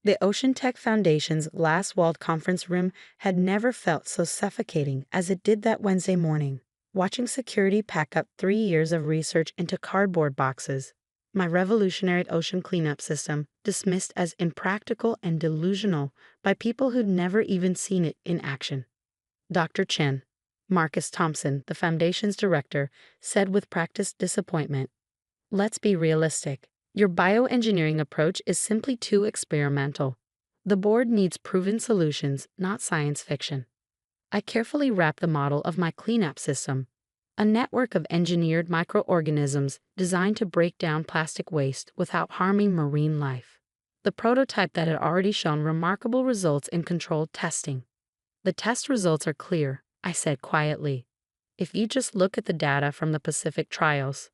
The Ocean Tech Foundation's glass-walled conference room had never felt so suffocating as it did that Wednesday morning, watching security pack up 3 years of research into cardboard boxes. My revolutionary ocean cleanup system, dismissed as impractical and delusional by people who'd never even seen it in action. Dr. Chen, Marcus Thompson, the Foundation's director, said with practiced disappointment, "Let's be realistic. Your bioengineering approach is simply too experimental. The board needs proven solutions, not science fiction." I carefully wrapped the model of my cleanup system, a network of engineered microorganisms designed to break down plastic waste without harming marine life. The prototype that had already shown remarkable results in controlled testing. "The test results are clear," I said quietly. "If you just look at the data from the Pacific trials."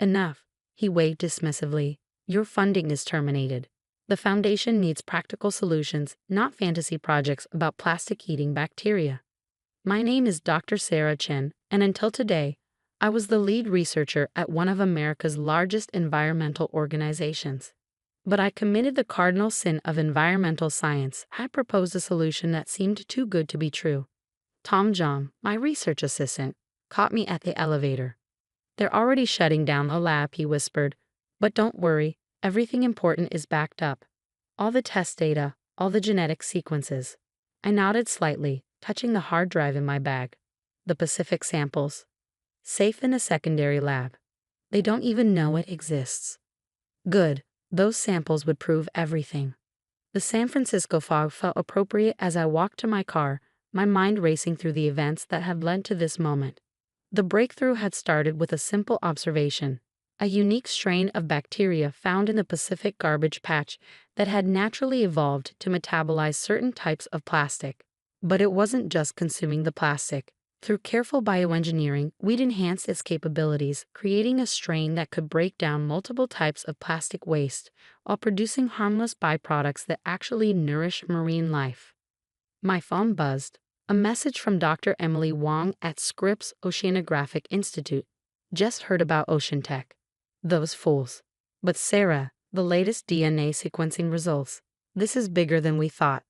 "Enough," he waved dismissively. "Your funding is terminated. The Foundation needs practical solutions, not fantasy projects about plastic-eating bacteria." My name is Dr. Sarah Chen, and until today, I was the lead researcher at one of America's largest environmental organizations. But I committed the cardinal sin of environmental science. I proposed a solution that seemed too good to be true. Tom John, my research assistant, caught me at the elevator. "They're already shutting down the lab," he whispered. "But don't worry, everything important is backed up. All the test data, all the genetic sequences." I nodded slightly, touching the hard drive in my bag. "The Pacific samples. Safe in a secondary lab. They don't even know it exists." "Good. Those samples would prove everything." The San Francisco fog felt appropriate as I walked to my car, my mind racing through the events that had led to this moment. The breakthrough had started with a simple observation: a unique strain of bacteria found in the Pacific garbage patch that had naturally evolved to metabolize certain types of plastic. But it wasn't just consuming the plastic. Through careful bioengineering, we'd enhanced its capabilities, creating a strain that could break down multiple types of plastic waste while producing harmless byproducts that actually nourish marine life. My phone buzzed. A message from Dr. Emily Wong at Scripps Oceanographic Institute. "Just heard about Ocean Tech. Those fools. But Sarah, the latest DNA sequencing results. This is bigger than we thought."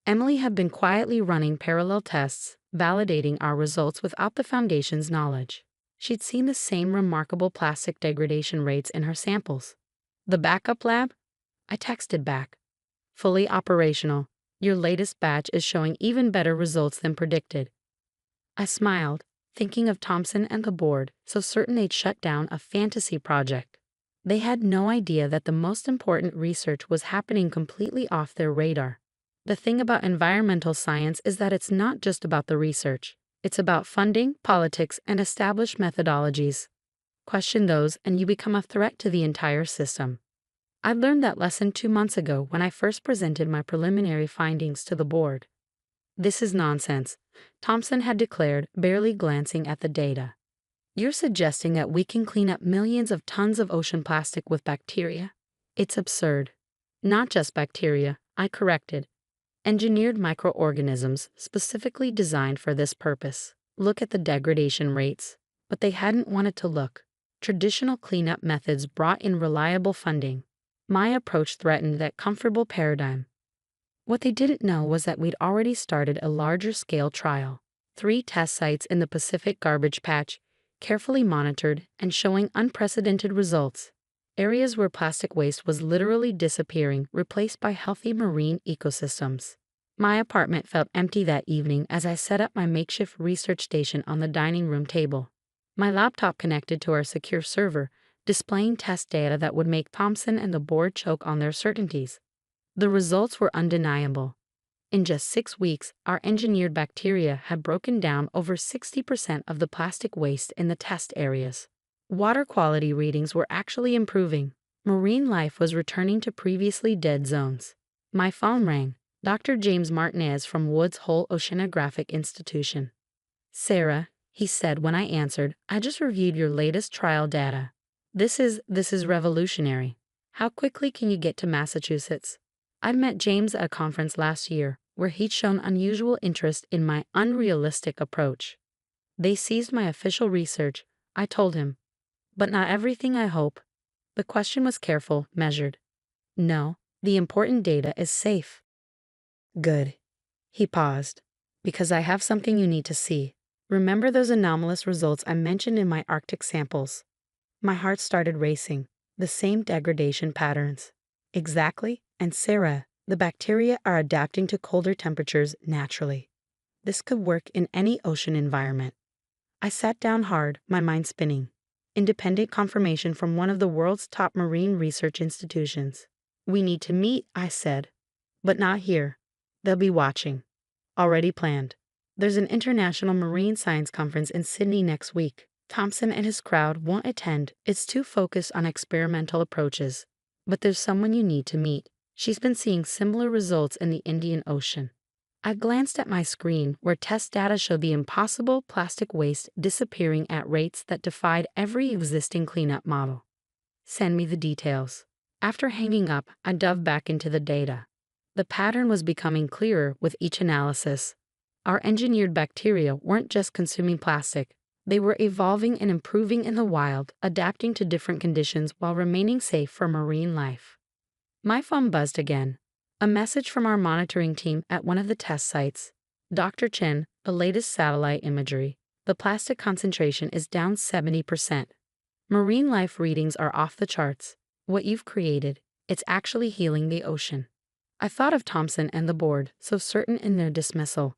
Emily had been quietly running parallel tests, validating our results without the Foundation's knowledge. She'd seen the same remarkable plastic degradation rates in her samples. "The backup lab?" I texted back. "Fully operational. Your latest batch is showing even better results than predicted." I smiled, thinking of Thompson and the board, so certain they'd shut down a fantasy project. They had no idea that the most important research was happening completely off their radar. The thing about environmental science is that it's not just about the research. It's about funding, politics, and established methodologies. Question those, and you become a threat to the entire system. I learned that lesson 2 months ago when I first presented my preliminary findings to the board. "This is nonsense," Thompson had declared, barely glancing at the data. "You're suggesting that we can clean up millions of tons of ocean plastic with bacteria? It's absurd." "Not just bacteria," I corrected. "Engineered microorganisms specifically designed for this purpose. Look at the degradation rates." But they hadn't wanted to look. Traditional cleanup methods brought in reliable funding. My approach threatened that comfortable paradigm. What they didn't know was that we'd already started a larger-scale trial. 3 test sites in the Pacific garbage patch, carefully monitored and showing unprecedented results. Areas where plastic waste was literally disappearing, replaced by healthy marine ecosystems. My apartment felt empty that evening as I set up my makeshift research station on the dining room table. My laptop connected to our secure server, displaying test data that would make Thompson and the board choke on their certainties. The results were undeniable. In just 6 weeks, our engineered bacteria had broken down over 60% of the plastic waste in the test areas. Water quality readings were actually improving. Marine life was returning to previously dead zones. My phone rang. Dr. James Martinez from Woods Hole Oceanographic Institution. "Sarah," he said when I answered, "I just reviewed your latest trial data. This is revolutionary. How quickly can you get to Massachusetts?" I'd met James at a conference last year, where he'd shown unusual interest in my unrealistic approach. "They seized my official research," I told him. "But not everything, I hope." The question was careful, measured. "No, The important data is safe. Good. He paused. Because I have something you need to see. Remember those anomalous results I mentioned in my Arctic samples? My heart started racing. The same degradation patterns. Exactly, and Sarah, the bacteria are adapting to colder temperatures naturally. This could work in any ocean environment. I sat down hard, my mind spinning. Independent confirmation from one of the world's top marine research institutions. We need to meet, I said. But not here. They'll be watching. Already planned. There's an international marine science conference in Sydney next week. Thompson and his crowd won't attend. It's too focused on experimental approaches. But there's someone you need to meet. She's been seeing similar results in the Indian Ocean. I glanced at my screen where test data showed the impossible plastic waste disappearing at rates that defied every existing cleanup model. Send me the details. After hanging up, I dove back into the data. The pattern was becoming clearer with each analysis. Our engineered bacteria weren't just consuming plastic. They were evolving and improving in the wild, adapting to different conditions while remaining safe for marine life. My phone buzzed again. A message from our monitoring team at one of the test sites. Dr. Chen, the latest satellite imagery. The plastic concentration is down 70%. Marine life readings are off the charts. What you've created, it's actually healing the ocean. I thought of Thompson and the board, so certain in their dismissal.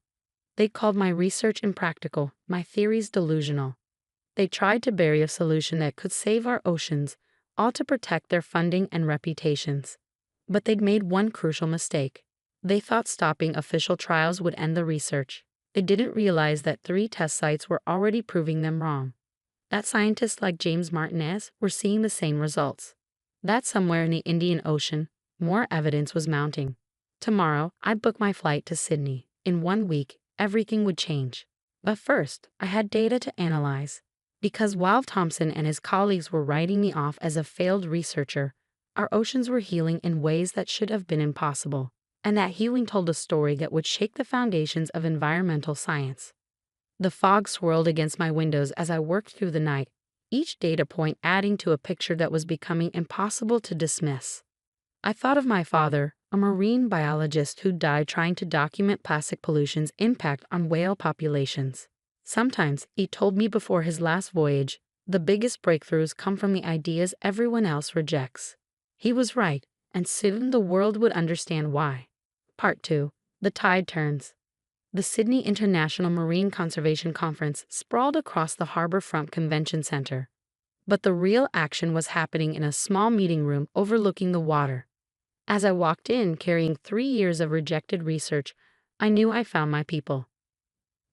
They called my research impractical, my theories delusional. They tried to bury a solution that could save our oceans, all to protect their funding and reputations. But they'd made one crucial mistake. They thought stopping official trials would end the research. They didn't realize that 3 test sites were already proving them wrong. That scientists like James Martinez were seeing the same results. That somewhere in the Indian Ocean, more evidence was mounting. Tomorrow, I'd book my flight to Sydney. In 1 week, everything would change. But first, I had data to analyze. Because while Thompson and his colleagues were writing me off as a failed researcher, our oceans were healing in ways that should have been impossible. And that healing told a story that would shake the foundations of environmental science. The fog swirled against my windows as I worked through the night, each data point adding to a picture that was becoming impossible to dismiss. I thought of my father, a marine biologist who died trying to document plastic pollution's impact on whale populations. Sometimes, he told me before his last voyage, the biggest breakthroughs come from the ideas everyone else rejects. He was right, and soon the world would understand why. Part 2. The Tide Turns. The Sydney International Marine Conservation Conference sprawled across the Harbourfront Convention Centre. But the real action was happening in a small meeting room overlooking the water. As I walked in carrying 3 years of rejected research, I knew I found my people.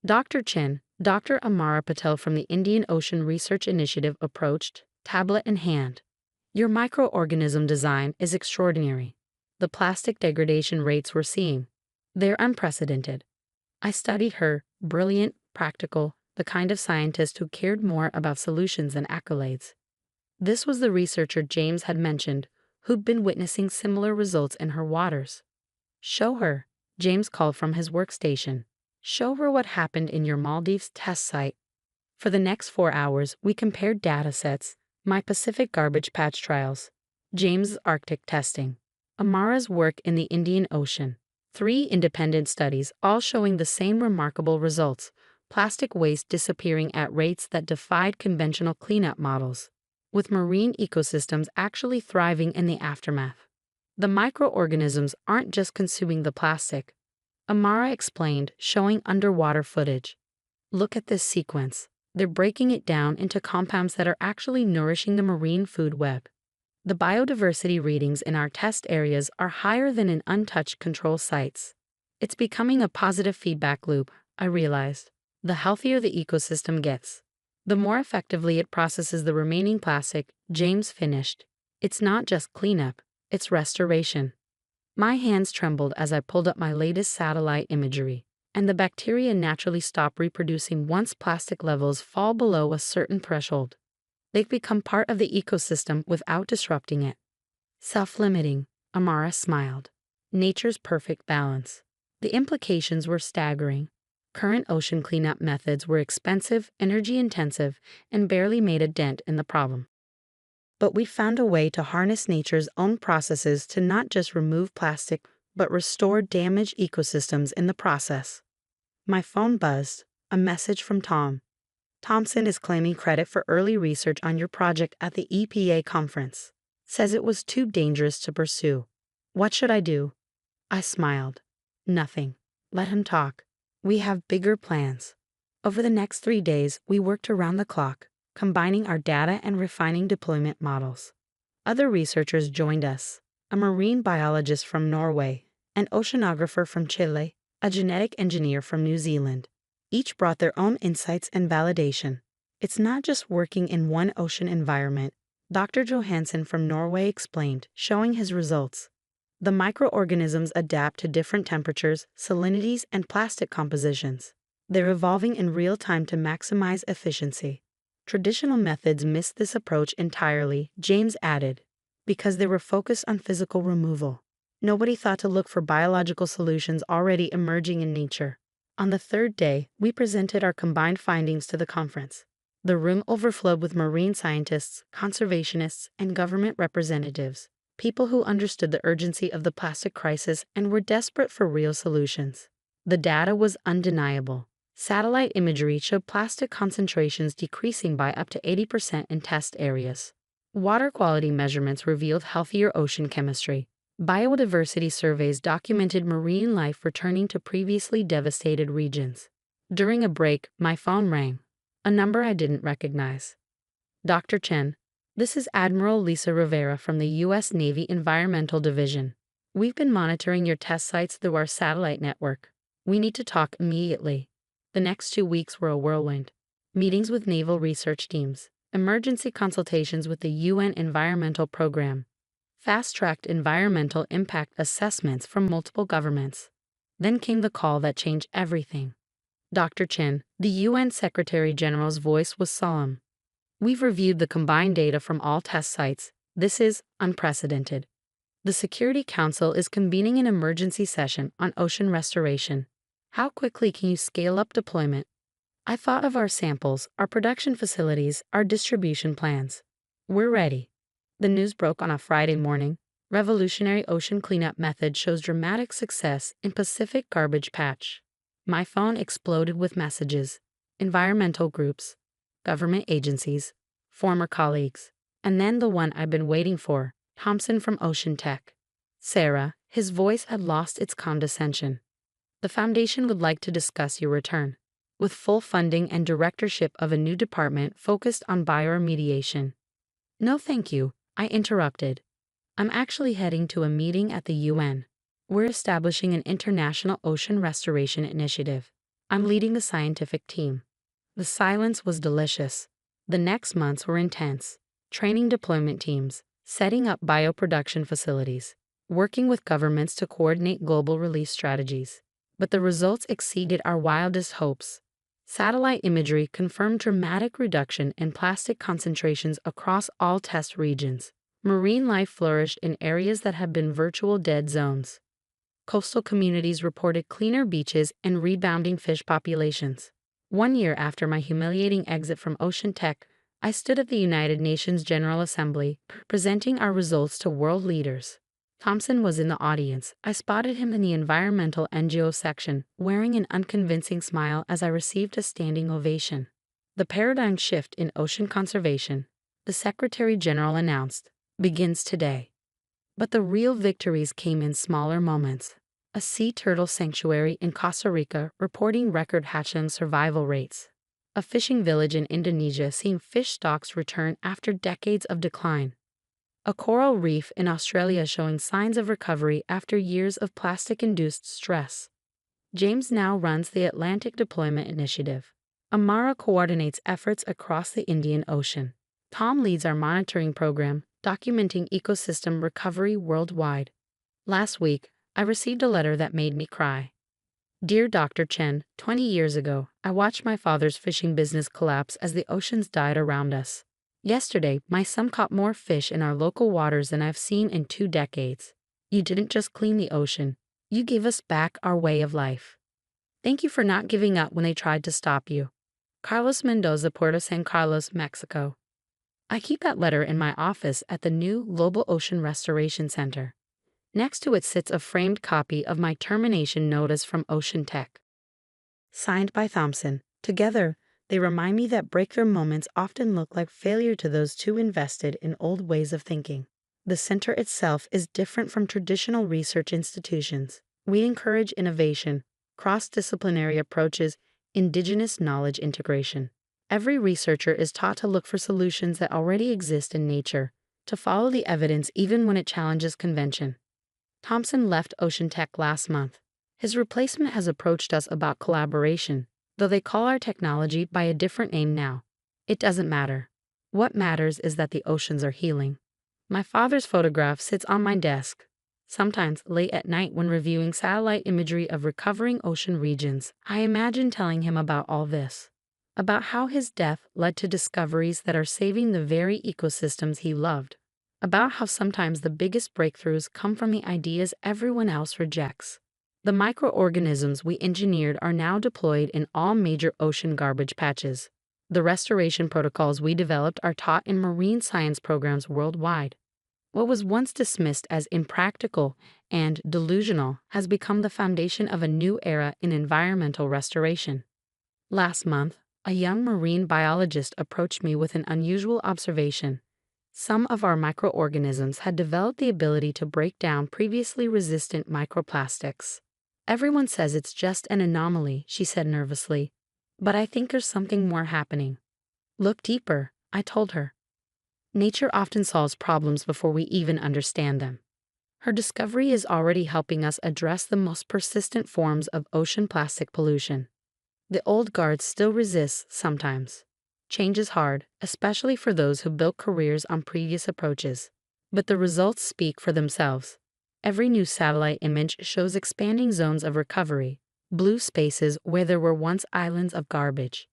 Dr. Chen, Dr. Amara Patel from the Indian Ocean Research Initiative approached, tablet in hand. Your microorganism design is extraordinary. The plastic degradation rates we're seeing, they're unprecedented. I studied her, brilliant, practical, the kind of scientist who cared more about solutions than accolades. This was the researcher James had mentioned, who'd been witnessing similar results in her waters. Show her, James called from his workstation. Show her what happened in your Maldives test site. For the next 4 hours, we compared data sets, my Pacific garbage patch trials, James' Arctic testing, Amara's work in the Indian Ocean. 3 independent studies, all showing the same remarkable results, plastic waste disappearing at rates that defied conventional cleanup models, with marine ecosystems actually thriving in the aftermath. The microorganisms aren't just consuming the plastic. Amara explained, showing underwater footage. Look at this sequence. They're breaking it down into compounds that are actually nourishing the marine food web. The biodiversity readings in our test areas are higher than in untouched control sites. It's becoming a positive feedback loop, I realized. The healthier the ecosystem gets, the more effectively it processes the remaining plastic. James finished. It's not just cleanup, it's restoration. My hands trembled as I pulled up my latest satellite imagery, and the bacteria naturally stop reproducing once plastic levels fall below a certain threshold. They've become part of the ecosystem without disrupting it. Self-limiting, Amara smiled. Nature's perfect balance. The implications were staggering. Current ocean cleanup methods were expensive, energy-intensive, and barely made a dent in the problem. But we found a way to harness nature's own processes to not just remove plastic, but restore damaged ecosystems in the process. My phone buzzed, a message from Tom. Thomson is claiming credit for early research on your project at the EPA conference. Says it was too dangerous to pursue. What should I do? I smiled. Nothing. Let him talk. We have bigger plans. Over the next 3 days, we worked around the clock, combining our data and refining deployment models. Other researchers joined us, a marine biologist from Norway, an oceanographer from Chile, a genetic engineer from New Zealand. Each brought their own insights and validation. It's not just working in one ocean environment, Dr. Johansen from Norway explained, showing his results. The microorganisms adapt to different temperatures, salinities, and plastic compositions. They're evolving in real time to maximize efficiency. Traditional methods missed this approach entirely, James added, because they were focused on physical removal. Nobody thought to look for biological solutions already emerging in nature. On the third day, we presented our combined findings to the conference. The room overflowed with marine scientists, conservationists, and government representatives, people who understood the urgency of the plastic crisis and were desperate for real solutions. The data was undeniable. Satellite imagery showed plastic concentrations decreasing by up to 80% in test areas. Water quality measurements revealed healthier ocean chemistry. Biodiversity surveys documented marine life returning to previously devastated regions. During a break, my phone rang. A number I didn't recognize. Dr. Chen, this is Admiral Lisa Rivera from the U.S. Navy Environmental Division. We've been monitoring your test sites through our satellite network. We need to talk immediately. The next 2 weeks were a whirlwind. Meetings with naval research teams, emergency consultations with the UN Environmental Program, fast-tracked environmental impact assessments from multiple governments. Then came the call that changed everything. Dr. Chen, the UN Secretary General's voice was solemn. We've reviewed the combined data from all test sites. This is unprecedented. The Security Council is convening an emergency session on ocean restoration. How quickly can you scale up deployment? I thought of our samples, our production facilities, our distribution plans. We're ready. The news broke on a Friday morning. Revolutionary ocean cleanup method shows dramatic success in Pacific garbage patch. My phone exploded with messages. Environmental groups, government agencies, former colleagues, and then the one I've been waiting for, Thomson from Ocean Tech. Sarah, his voice had lost its condescension. The foundation would like to discuss your return, with full funding and directorship of a new department focused on bioremediation. No thank you, I interrupted. I'm actually heading to a meeting at the UN. We're establishing an international ocean restoration initiative. I'm leading the scientific team. The silence was delicious. The next months were intense. Training deployment teams, setting up bioproduction facilities, working with governments to coordinate global release strategies. But the results exceeded our wildest hopes. Satellite imagery confirmed dramatic reduction in plastic concentrations across all test regions. Marine life flourished in areas that had been virtual dead zones. Coastal communities reported cleaner beaches and rebounding fish populations. 1 year after my humiliating exit from Ocean Tech, I stood at the United Nations General Assembly, presenting our results to world leaders. Thomson was in the audience. I spotted him in the environmental NGO section, wearing an unconvincing smile as I received a standing ovation. The paradigm shift in ocean conservation, the Secretary General announced, begins today. But the real victories came in smaller moments. A sea turtle sanctuary in Costa Rica reporting record hatchling survival rates. A fishing village in Indonesia seeing fish stocks return after decades of decline. A coral reef in Australia showing signs of recovery after years of plastic-induced stress. James now runs the Atlantic Deployment Initiative. Amara coordinates efforts across the Indian Ocean. Tom leads our monitoring program, documenting ecosystem recovery worldwide. Last week, I received a letter that made me cry. Dear Dr. Chen, 20 years ago, I watched my father's fishing business collapse as the oceans died around us. Yesterday, my son caught more fish in our local waters than I've seen in 2 decades. You didn't just clean the ocean, you gave us back our way of life. Thank you for not giving up when they tried to stop you. Carlos Mendoza, Puerto San Carlos, Mexico. I keep that letter in my office at the new Global Ocean Restoration Center. Next to it sits a framed copy of my termination notice from Ocean Tech, signed by Thompson. Together, they remind me that breakthrough moments often look like failure to those too invested in old ways of thinking. The center itself is different from traditional research institutions. We encourage innovation, cross-disciplinary approaches, indigenous knowledge integration. Every researcher is taught to look for solutions that already exist in nature, to follow the evidence even when it challenges convention. Thompson left Ocean Tech last month. His replacement has approached us about collaboration, though they call our technology by a different name now. It doesn't matter. What matters is that the oceans are healing. My father's photograph sits on my desk. Sometimes, late at night when reviewing satellite imagery of recovering ocean regions, I imagine telling him about all this. About how his death led to discoveries that are saving the very ecosystems he loved. About how sometimes the biggest breakthroughs come from the ideas everyone else rejects. The microorganisms we engineered are now deployed in all major ocean garbage patches. The restoration protocols we developed are taught in marine science programs worldwide. What was once dismissed as impractical and delusional has become the foundation of a new era in environmental restoration. Last month, a young marine biologist approached me with an unusual observation. Some of our microorganisms had developed the ability to break down previously resistant microplastics. Everyone says it's just an anomaly, she said nervously. But I think there's something more happening. Look deeper, I told her. Nature often solves problems before we even understand them. Her discovery is already helping us address the most persistent forms of ocean plastic pollution. The old guard still resists sometimes. Change is hard, especially for those who built careers on previous approaches. But the results speak for themselves. Every new satellite image shows expanding zones of recovery, blue spaces where there were once islands of garbage.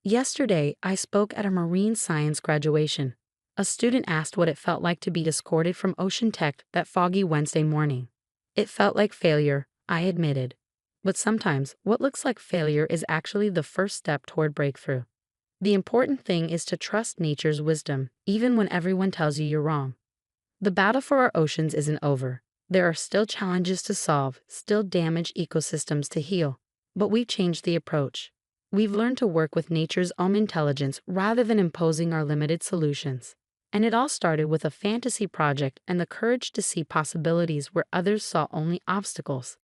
Yesterday, I spoke at a marine science graduation. A student asked what it felt like to be escorted from Ocean Tech that foggy Wednesday morning. It felt like failure, I admitted. But sometimes, what looks like failure is actually the first step toward breakthrough. The important thing is to trust nature's wisdom, even when everyone tells you you're wrong. The battle for our oceans isn't over. There are still challenges to solve, still damaged ecosystems to heal. But we've changed the approach. We've learned to work with nature's own intelligence rather than imposing our limited solutions. And it all started with a fantasy project and the courage to see possibilities where others saw only obstacles.